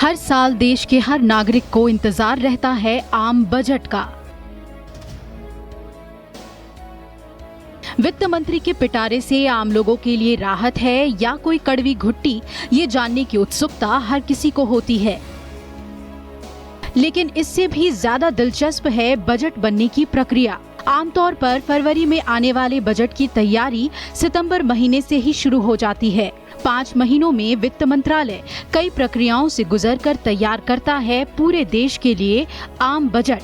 हर साल देश के हर नागरिक को इंतजार रहता है आम बजट का। वित्त मंत्री के पिटारे से आम लोगों के लिए राहत है या कोई कड़वी घुट्टी, ये जानने की उत्सुकता हर किसी को होती है। लेकिन इससे भी ज्यादा दिलचस्प है बजट बनने की प्रक्रिया। आमतौर पर फरवरी में आने वाले बजट की तैयारी सितंबर महीने से ही शुरू हो जाती है। 5 महीनों में वित्त मंत्रालय कई प्रक्रियाओं से गुजरकर तैयार करता है पूरे देश के लिए आम बजट।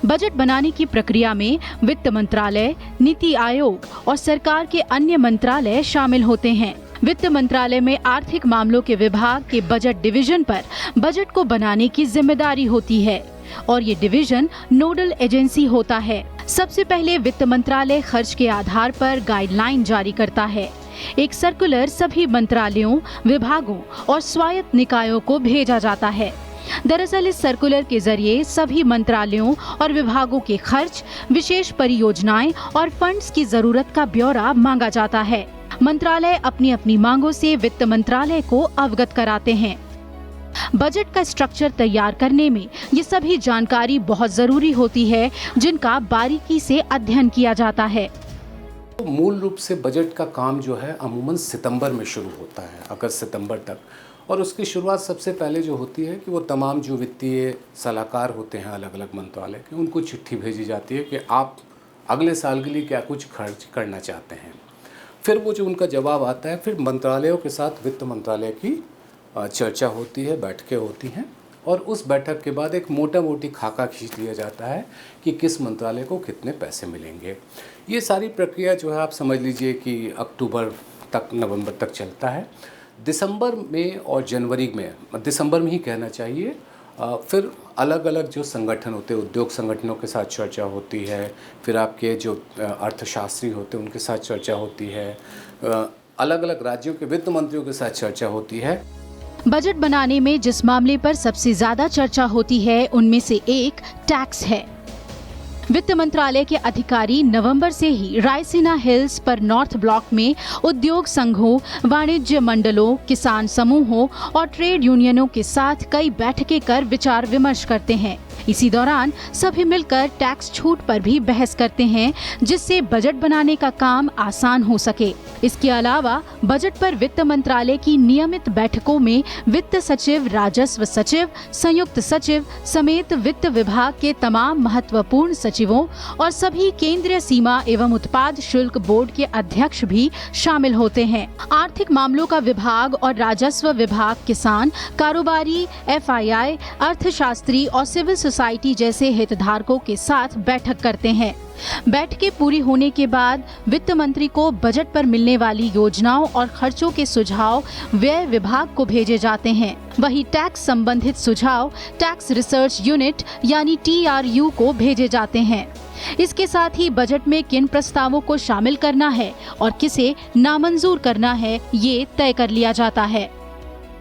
बजट बनाने की प्रक्रिया में वित्त मंत्रालय, नीति आयोग और सरकार के अन्य मंत्रालय शामिल होते हैं। वित्त मंत्रालय में आर्थिक मामलों के विभाग के बजट डिवीजन पर बजट को बनाने की जिम्मेदारी होती है और ये डिवीजन नोडल एजेंसी होता है। सबसे पहले वित्त मंत्रालय खर्च के आधार पर गाइडलाइन जारी करता है। एक सर्कुलर सभी मंत्रालयों, विभागों और स्वायत्त निकायों को भेजा जाता है। दरअसल इस सर्कुलर के जरिए सभी मंत्रालयों और विभागों के खर्च, विशेष परियोजनाएं और फंड्स की जरूरत का ब्यौरा मांगा जाता है। मंत्रालय अपनी अपनी मांगों से वित्त मंत्रालय को अवगत कराते हैं। बजट का स्ट्रक्चर तैयार करने में ये सभी जानकारी बहुत जरूरी होती है, जिनका बारीकी से अध्ययन किया जाता है। तो मूल रूप से बजट का काम जो है अमूमन सितंबर में शुरू होता है, अगस्त सितंबर तक। और उसकी शुरुआत सबसे पहले जो होती है कि वो तमाम जो वित्तीय सलाहकार होते हैं अलग अलग मंत्रालय के, उनको चिट्ठी भेजी जाती है कि आप अगले साल के लिए क्या कुछ खर्च करना चाहते हैं। फिर वो जो उनका जवाब आता है, फिर मंत्रालयों के साथ वित्त मंत्रालय की चर्चा होती है, बैठकें होती हैं और उस बैठक के बाद एक मोटा मोटी खाका खींच लिया जाता है कि किस मंत्रालय को कितने पैसे मिलेंगे। ये सारी प्रक्रिया जो है आप समझ लीजिए कि अक्टूबर तक, नवंबर तक चलता है। दिसंबर में और जनवरी में, दिसंबर में ही कहना चाहिए, फिर अलग अलग जो संगठन होते हैं, उद्योग संगठनों के साथ चर्चा होती है। फिर आपके जो अर्थशास्त्री होते हैं उनके साथ चर्चा होती है। अलग अलग राज्यों के वित्त मंत्रियों के साथ चर्चा होती है। बजट बनाने में जिस मामले पर सबसे ज्यादा चर्चा होती है उनमें से एक टैक्स है। वित्त मंत्रालय के अधिकारी नवंबर से ही रायसीना हिल्स पर नॉर्थ ब्लॉक में उद्योग संघों, वाणिज्य मंडलों, किसान समूहों और ट्रेड यूनियनों के साथ कई बैठकें कर विचार विमर्श करते हैं। इसी दौरान सभी मिलकर टैक्स छूट पर भी बहस करते हैं, जिससे बजट बनाने का काम आसान हो सके। इसके अलावा बजट पर वित्त मंत्रालय की नियमित बैठकों में वित्त सचिव, राजस्व सचिव, संयुक्त सचिव समेत वित्त विभाग के तमाम महत्वपूर्ण सचिवों और सभी केंद्रीय सीमा एवं उत्पाद शुल्क बोर्ड के अध्यक्ष भी शामिल होते हैं। आर्थिक मामलों का विभाग और राजस्व विभाग किसान, कारोबारी, FII, अर्थशास्त्री और सिविल सोसाइटी जैसे हितधारकों के साथ बैठक करते हैं। बैठकें पूरी होने के बाद वित्त मंत्री को बजट पर मिलने वाली योजनाओं और खर्चों के सुझाव व्यय विभाग को भेजे जाते हैं। वही टैक्स संबंधित सुझाव टैक्स रिसर्च यूनिट यानी TRU को भेजे जाते हैं। इसके साथ ही बजट में किन प्रस्तावों को शामिल करना है और किसे नामंजूर करना है, ये तय कर लिया जाता है।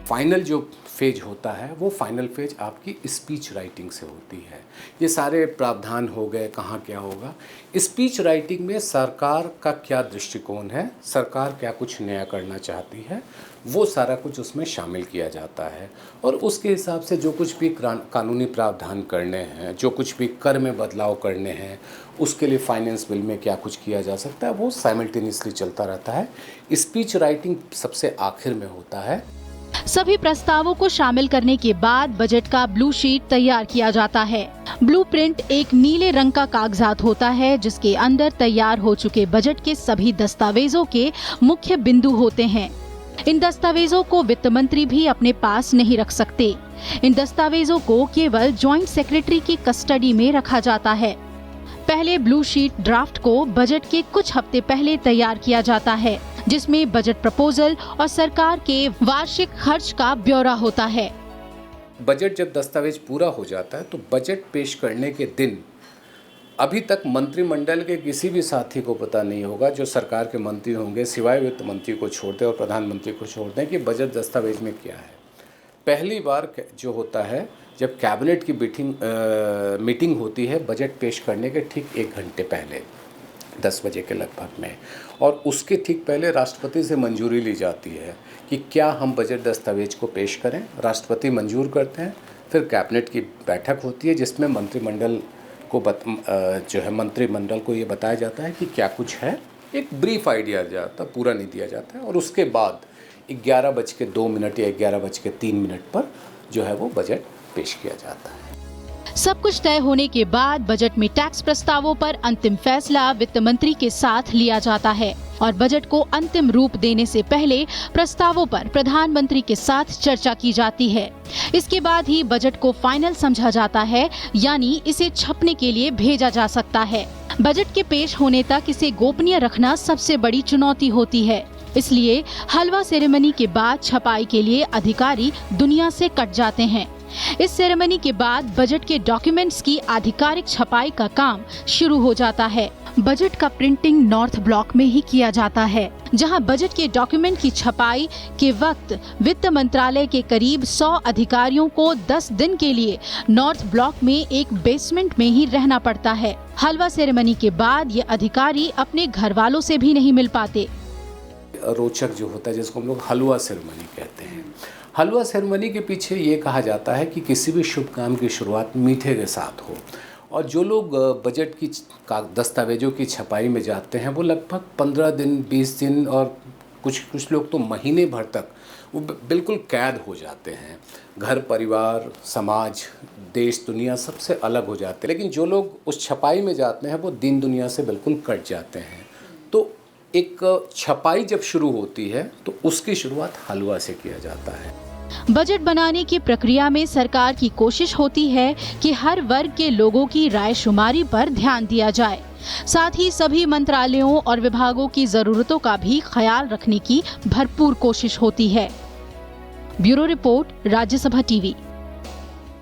फाइनल जो फेज होता है वो फाइनल फेज आपकी स्पीच राइटिंग से होती है। ये सारे प्रावधान हो गए, कहाँ क्या होगा। स्पीच राइटिंग में सरकार का क्या दृष्टिकोण है, सरकार क्या कुछ नया करना चाहती है, वो सारा कुछ उसमें शामिल किया जाता है। और उसके हिसाब से जो कुछ भी कानूनी प्रावधान करने हैं, जो कुछ भी कर में बदलाव करने हैं, उसके लिए फाइनेंस बिल में क्या कुछ किया जा सकता है, वो साइमल्टेनियसली चलता रहता है। स्पीच राइटिंग सबसे आखिर में होता है। सभी प्रस्तावों को शामिल करने के बाद बजट का ब्लू शीट तैयार किया जाता है। ब्लू प्रिंट एक नीले रंग का कागजात होता है, जिसके अंदर तैयार हो चुके बजट के सभी दस्तावेजों के मुख्य बिंदु होते हैं। इन दस्तावेजों को वित्त मंत्री भी अपने पास नहीं रख सकते। इन दस्तावेजों को केवल जॉइंट सेक्रेटरी की कस्टडी में रखा जाता है। पहले ब्लू शीट ड्राफ्ट को बजट के कुछ हफ्ते पहले तैयार किया जाता है, जिसमें बजट प्रपोजल और सरकार के वार्षिक खर्च का ब्यौरा होता है। बजट जब दस्तावेज पूरा हो जाता है तो बजट पेश करने के दिन अभी तक मंत्रिमंडल के किसी भी साथी को पता नहीं होगा, जो सरकार के मंत्री होंगे सिवाय वित्त मंत्री को छोड़ते और प्रधानमंत्री को छोड़ते हैं, कि बजट दस्तावेज में क्या है। पहली बार जो होता है जब कैबिनेट की मीटिंग होती है बजट पेश करने के ठीक 1 घंटे पहले। 10 बजे के लगभग में, और उसके ठीक पहले राष्ट्रपति से मंजूरी ली जाती है कि क्या हम बजट दस्तावेज को पेश करें। राष्ट्रपति मंजूर करते हैं, फिर कैबिनेट की बैठक होती है जिसमें मंत्रिमंडल को ये बताया जाता है कि क्या कुछ है, एक ब्रीफ आइडिया जाता, पूरा नहीं दिया जाता है, और उसके बाद 11:02 या 11:03 पर जो है वो बजट पेश किया जाता है। सब कुछ तय होने के बाद बजट में टैक्स प्रस्तावों पर अंतिम फैसला वित्त मंत्री के साथ लिया जाता है और बजट को अंतिम रूप देने से पहले प्रस्तावों पर प्रधानमंत्री के साथ चर्चा की जाती है। इसके बाद ही बजट को फाइनल समझा जाता है, यानी इसे छपने के लिए भेजा जा सकता है। बजट के पेश होने तक इसे गोपनीय रखना सबसे बड़ी चुनौती होती है, इसलिए हलवा सेरेमनी के बाद छपाई के लिए अधिकारी दुनिया से कट जाते हैं। इस सेरेमनी के बाद बजट के डॉक्यूमेंट्स की आधिकारिक छपाई का काम शुरू हो जाता है। बजट का प्रिंटिंग नॉर्थ ब्लॉक में ही किया जाता है, जहां बजट के डॉक्यूमेंट की छपाई के वक्त वित्त मंत्रालय के करीब 100 अधिकारियों को 10 दिन के लिए नॉर्थ ब्लॉक में एक बेसमेंट में ही रहना पड़ता है। हलवा सेरेमनी के बाद ये अधिकारी अपने घर वालों से भी नहीं मिल पाते। रोचक जो होता है जिसको हम लोग हलवा सेरेमनी कहते हैं। हलवा सेरेमनी के पीछे ये कहा जाता है कि किसी भी शुभ काम की शुरुआत मीठे के साथ हो, और जो लोग बजट की दस्तावेजों की छपाई में जाते हैं वो लगभग 15 दिन 20 दिन और कुछ लोग तो महीने भर तक वो बिल्कुल कैद हो जाते हैं। घर परिवार समाज देश दुनिया सबसे अलग हो जाते हैं, लेकिन जो लोग उस छपाई में जाते हैं वो दिन दुनिया से बिल्कुल कट जाते हैं। तो एक छपाई जब शुरू होती है तो उसकी शुरुआत हलवा से किया जाता है। बजट बनाने की प्रक्रिया में सरकार की कोशिश होती है कि हर वर्ग के लोगों की राय शुमारी पर ध्यान दिया जाए, साथ ही सभी मंत्रालयों और विभागों की जरूरतों का भी ख्याल रखने की भरपूर कोशिश होती है। Bureau report, Rajya Sabha TV.